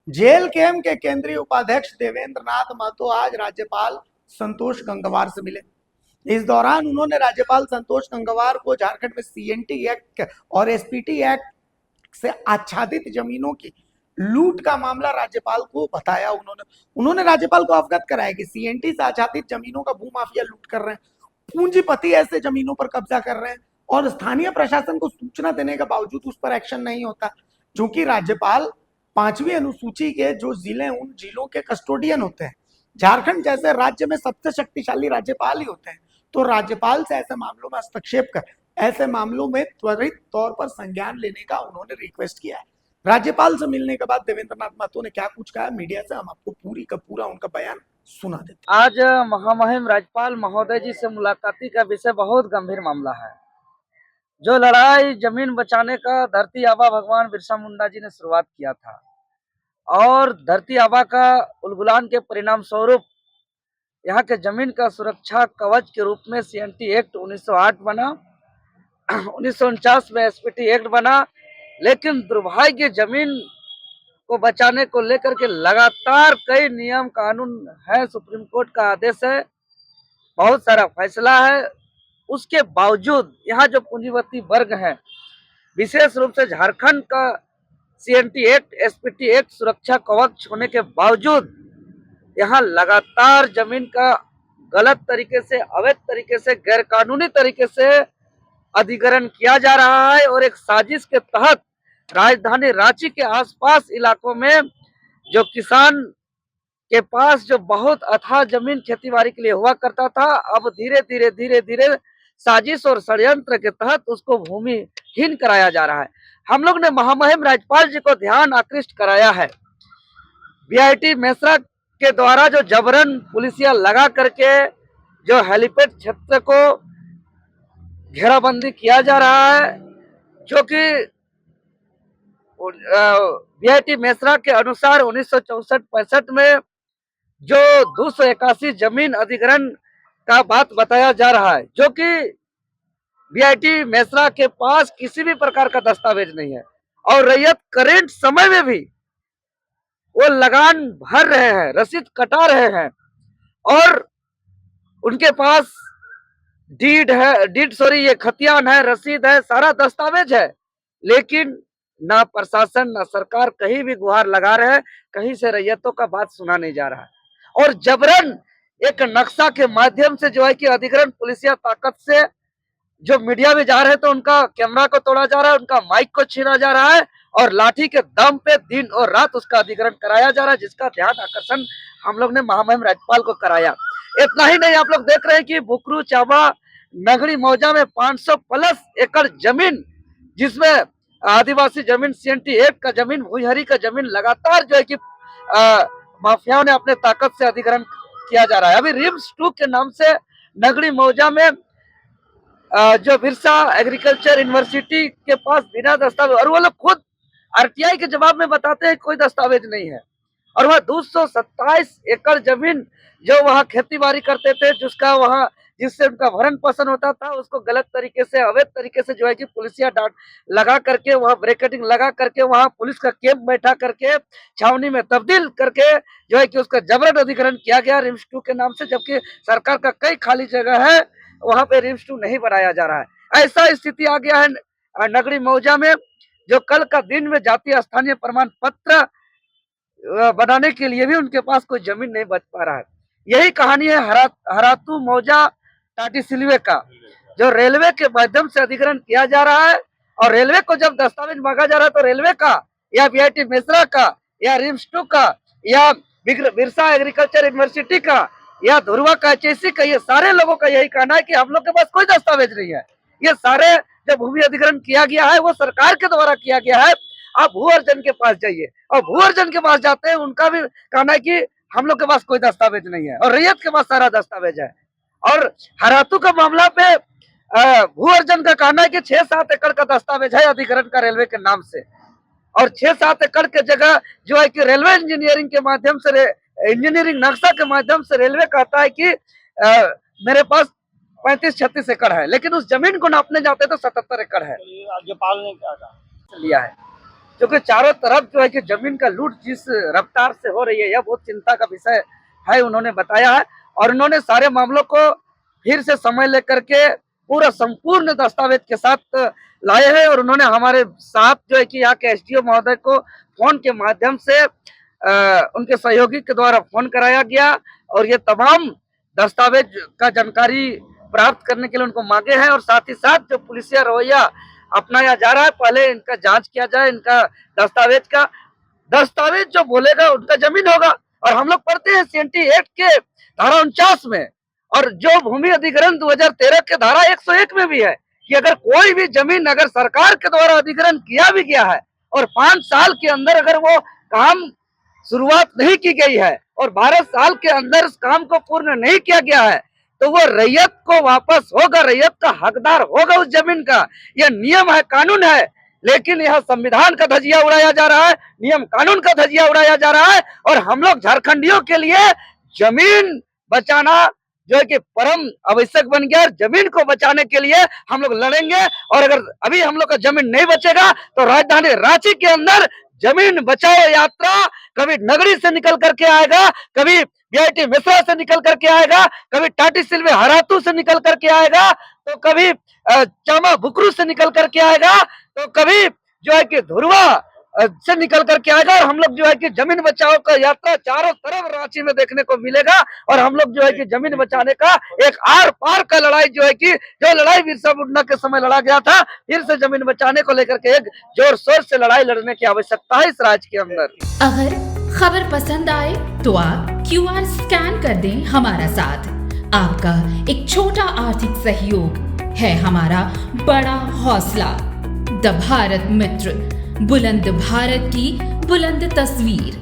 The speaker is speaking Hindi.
जेल कैंप के केंद्रीय उपाध्यक्ष देवेंद्र नाथ महतो आज राज्यपाल संतोष गंगवार से मिले। इस दौरान उन्होंने राज्यपाल संतोष गंगवार को झारखंड में सीएनटी एक्ट और एसपीटी एक्ट से आच्छादित जमीनों की लूट का मामला राज्यपाल को बताया। उन्होंने राज्यपाल को अवगत कराया कि सीएनटी से आच्छादित जमीनों का भूमाफिया लूट कर रहे हैं, पूंजीपति ऐसे जमीनों पर कब्जा कर रहे हैं और स्थानीय प्रशासन को सूचना देने के बावजूद उस पर एक्शन नहीं होता। चूंकि राज्यपाल 5वीं अनुसूची के जो जिले उन जिलों के कस्टोडियन होते हैं, झारखंड जैसे राज्य में सबसे शक्तिशाली राज्यपाल ही होते हैं, तो राज्यपाल से ऐसे मामलों में हस्तक्षेप कर ऐसे मामलों में त्वरित तौर पर संज्ञान लेने का उन्होंने रिक्वेस्ट किया है। राज्यपाल से मिलने के बाद देवेंद्र नाथ महतो ने क्या कुछ कहा मीडिया से, हम आपको पूरी का पूरा उनका बयान सुना देते हैं। आज महामहिम राज्यपाल महोदय जी से मुलाकाती का विषय बहुत गंभीर मामला है। जो लड़ाई जमीन बचाने का धरती आबा भगवान बिरसा मुंडा जी ने शुरुआत किया था और धरती आबा का उलगुलान के परिणाम स्वरूप यहाँ के जमीन का सुरक्षा कवच के रूप में सीएनटी एक्ट 1908 बना, 1949 में एसपीटी एक्ट बना। लेकिन दुर्भाग्य जमीन को बचाने को लेकर के लगातार कई नियम कानून है, सुप्रीम कोर्ट का आदेश है, बहुत सारा फैसला है, उसके बावजूद यहाँ जो पूंजीपति वर्ग है, विशेष रूप से झारखंड का सीएनटी एक्ट एसपीटी एक्ट सुरक्षा कवच होने के बावजूद यहाँ लगातार जमीन का गलत तरीके से, अवैध तरीके से, गैर कानूनी तरीके से अधिग्रहण किया जा रहा है और एक साजिश के तहत राजधानी रांची के आसपास इलाकों में जो किसान के पास जो बहुत अथाह जमीन खेतीबाड़ी के लिए हुआ करता था, अब धीरे धीरे साजिश और षड्यंत्र के तहत उसको भूमिहीन कराया जा रहा है। हम लोग ने महामहिम राज्यपाल जी को ध्यान आकृष्ट कराया है। बीआईटी मेसरा के द्वारा जो जबरन पुलिसिया लगा करके जो हेलीपैड क्षेत्र को घेराबंदी किया जा रहा है, जो कि बीआईटी मेसरा के अनुसार 1964-65 में जो 281 जमीन अधिग्रहण का बात बताया जा रहा है, जो कि बीआईटी मेसरा के पास किसी भी प्रकार का दस्तावेज नहीं है और रैयत करेंट समय में भी वो लगान भर रहे हैं, रसीद कटा रहे हैं और उनके पास ये खतियान है, रसीद है, सारा दस्तावेज है, लेकिन ना प्रशासन ना सरकार कहीं भी गुहार लगा रहे हैं, कहीं से रैयतों का बात सुना नहीं जा रहा है और जबरन एक नक्शा के माध्यम से जो है कि अधिग्रहण पुलिसिया ताकत से जो मीडिया में जा रहे हैं तो उनका कैमरा को तोड़ा जा रहा है, उनका माइक को छीना जा रहा है और लाठी के दम पे दिन और रात उसका अधिग्रहण कराया जा रहा है, जिसका ध्यान आकर्षण हम लोग ने महामहिम राज्यपाल को कराया। इतना ही नहीं, आप लोग देख रहे हैं कि बुकरू चाबा नगरी मौजा में 500 प्लस एकड़ जमीन, जिसमें आदिवासी जमीन, सीएनटी एक्ट का जमीन, भूहरी का जमीन लगातार जो है कि माफियाओं ने अपने ताकत से अधिग्रहण किया जा रहा है। अभी रिम्स 2 के नाम से नगरी मौजा में जो बिरसा एग्रीकल्चर यूनिवर्सिटी के पास बिना दस्तावेज, और वो लोग खुद आरटीआई के जवाब में बताते हैं कोई दस्तावेज नहीं है, और वह 227 एकड़ जमीन जो वहाँ खेती बाड़ी करते थे, जिससे उनका भरण पोषण होता था, उसको गलत तरीके से, अवैध तरीके से जो है कि पुलिसिया डांट लगा करके, वहाँ ब्रैकेटिंग लगा करके, वहाँ पुलिस का कैंप बैठा करके छावनी में तब्दील करके जो है कि उसका जबरन अधिग्रहण किया गया रिम्स 2 के नाम से, जबकि सरकार का कई खाली जगह है, वहां पे रिम्स 2 नहीं बनाया जा रहा है। ऐसा स्थिति आ गया है नगरी मौजा में, जो कल का दिन में जातीय स्थानीय प्रमाण पत्र बनाने के लिए भी उनके पास कोई जमीन नहीं बच पा रहा है। यही कहानी है हरातू मौजा टाटी सिलवे का, जो रेलवे के माध्यम से अधिग्रहण किया जा रहा है और रेलवे को जब दस्तावेज मांगा जा रहा है तो रेलवे का या बीआईटी मेसरा का या रिम्स 2 का या बिरसा एग्रीकल्चर यूनिवर्सिटी का या धुरवा का, एचएससी का, ये सारे लोगों का यही कहना है कि हम लोग के पास कोई दस्तावेज नहीं है। ये सारे जो भूमि अधिग्रहण किया गया है वो सरकार के द्वारा किया गया है। आप भू अर्जन के पास जाइए और भू अर्जन के पास जाते हैं, उनका भी कहना है कि हम लोग के पास कोई दस्तावेज नहीं है और रैयत के पास सारा दस्तावेज है। और हरातू का मामला पे भू अर्जन का कहना है कि 6-7 एकड़ का दस्तावेज है अधिग्रहण का रेलवे के नाम से, और 6-7 एकड़ के जगह जो है कि रेलवे इंजीनियरिंग के माध्यम से, इंजीनियरिंग नक्शा के माध्यम से रेलवे कहता है कि मेरे पास 35-36 एकड़ है, लेकिन उस जमीन को नापने जाते तो 77 एकड़ है। राज्यपाल ने क्या कहा? लिया है क्योंकि चारों तरफ जो है कि जमीन का लूट जिस रफ्तार से हो रही है, यह बहुत चिंता का विषय है, उन्होंने बताया है। और उन्होंने सारे मामलों को फिर से समय लेकर के पूरा संपूर्ण दस्तावेज के साथ लाए हैं। और उन्होंने हमारे साथ जो है कि यहाँ के एसडीओ महोदय को फोन के माध्यम से उनके सहयोगी के द्वारा फोन कराया गया और ये तमाम दस्तावेज का जानकारी प्राप्त करने के लिए उनको मांगे हैं। और साथ ही साथ जो पुलिसिया रवैया अपनाया जा रहा है, पहले इनका जांच किया जाए, इनका दस्तावेज जो बोलेगा उनका जमीन होगा। और हम लोग पढ़ते हैं सीएनटी एक्ट के धारा 49 में, और जो भूमि अधिग्रहण 2013 के धारा 101 में भी है कि अगर कोई भी जमीन अगर सरकार के द्वारा अधिग्रहण किया भी गया है और 5 साल के अंदर अगर वो काम शुरुआत नहीं की गई है और 12 साल के अंदर उस काम को पूर्ण नहीं किया गया है, तो वो रैयत को वापस होगा, रैयत का हकदार होगा उस जमीन का। यह नियम है, कानून है। लेकिन यह संविधान का धजिया उड़ाया जा रहा है, नियम कानून का धजिया उड़ाया जा रहा है। और हम लोग झारखंडियों के लिए जमीन बचाना जो है कि परम आवश्यक बन गया। जमीन को बचाने के लिए हम लोग लड़ेंगे। और अगर अभी हम लोग का जमीन नहीं बचेगा तो राजधानी रांची के अंदर जमीन बचाओ यात्रा कभी नगरी से निकल करके आएगा, कभी बीआईटी मिश्रा से निकल करके आएगा, कभी टाटी सिल्वे हरातू से निकल करके आएगा, तो कभी चामा बुकरू से निकल करके आएगा, तो कभी जो है कि धुरवा से निकल करके आएगा। और हम लोग जो है कि जमीन बचाओ का यात्रा चारों तरफ रांची में देखने को मिलेगा। और हम लोग जो है कि जमीन बचाने का एक आर पार का लड़ाई जो है कि जो लड़ाई बिरसा मुंडा के समय लड़ा गया था, फिर से जमीन बचाने को लेकर के एक जोर शोर से लड़ाई लड़ने की आवश्यकता है इस राज्य के अंदर। अगर खबर पसंद आए तो आप QR स्कैन कर दें हमारा साथ। आपका एक छोटा आर्थिक सहयोग है हमारा बड़ा हौसला। द भारत मित्र, बुलंद भारत की बुलंद तस्वीर।